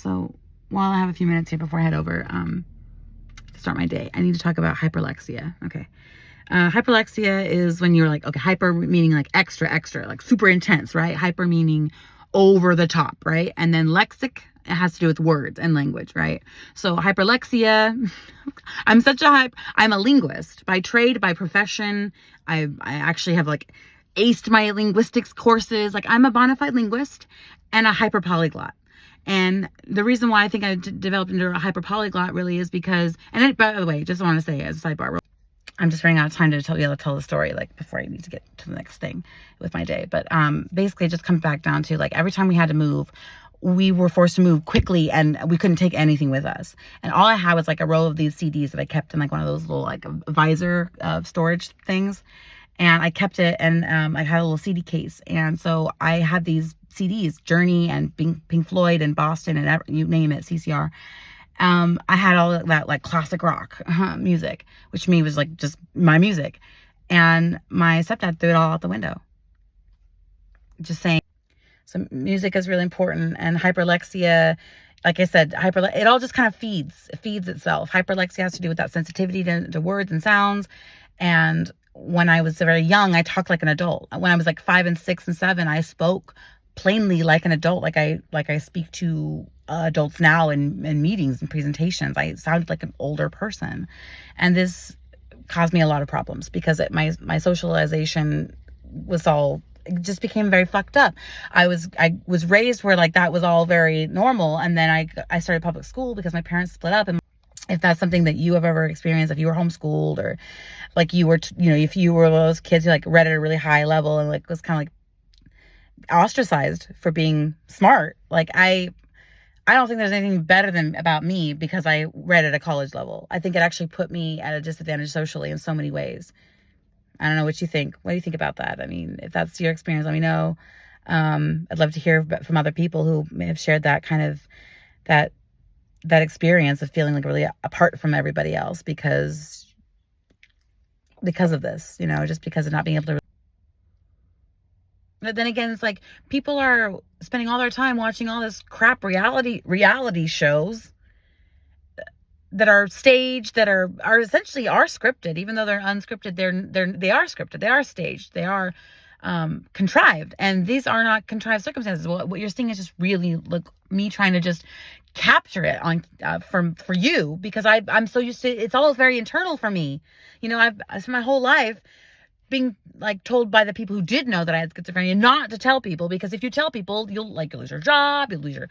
So while I have a few minutes here before I head over to start my day, I need to talk about hyperlexia. Okay. Hyperlexia is when you're like, okay, hyper meaning like extra, like super intense, right? Hyper meaning over the top, right? And then lexic, it has to do with words and language, right? So hyperlexia, I'm a linguist by trade, by profession. I actually have like aced my linguistics courses. Like I'm a bona fide linguist and a hyper polyglot. And the reason why I think I developed into a hyper polyglot really is because, by the way, just want to say as a sidebar, I'm just running out of time to tell the story, like before I need to get to the next thing with my day. But basically it just comes back down to like every time we had to move, we were forced to move quickly and we couldn't take anything with us. And all I had was like a row of these CDs that I kept in like one of those little like visor storage things. And I kept it, and I had a little CD case. And so I had these CDs, Journey and Pink Floyd and Boston and you name it, CCR. I had all that like classic rock music, which to me was like just my music. And my stepdad threw it all out the window. Just saying. So music is really important. And hyperlexia, like I said, it all just kind of feeds itself. Hyperlexia has to do with that sensitivity to words and sounds. And when I was very young, I talked like an adult. When I was like 5 and 6 and 7, I spoke plainly like an adult, like I speak to adults now in meetings and presentations. I sounded like an older person, and this caused me a lot of problems because my socialization it just became very fucked up. I was raised where like that was all very normal, and then I started public school because my parents split up. And if that's something that you have ever experienced, if you were homeschooled or like you were, if you were one of those kids who like read at a really high level and like was kind of like ostracized for being smart, like I don't think there's anything better about me because I read at a college level. I think it actually put me at a disadvantage socially in so many ways. I don't know what you think. What do you think about that? I mean, if that's your experience, let me know. I'd love to hear from other people who may have shared that kind of that experience of feeling like really apart from everybody else because of this, just because of not being able to. But then again, it's like people are spending all their time watching all this crap reality shows that are staged, that are essentially scripted, even though they're unscripted. They are scripted. They are staged. They are contrived, and these are not contrived circumstances. What you're seeing is just really like me trying to just capture it on for you, because I'm so used to it's all very internal for me. I've spent my whole life being like told by the people who did know that I had schizophrenia not to tell people, because if you tell people, you'll lose your job, you'll lose your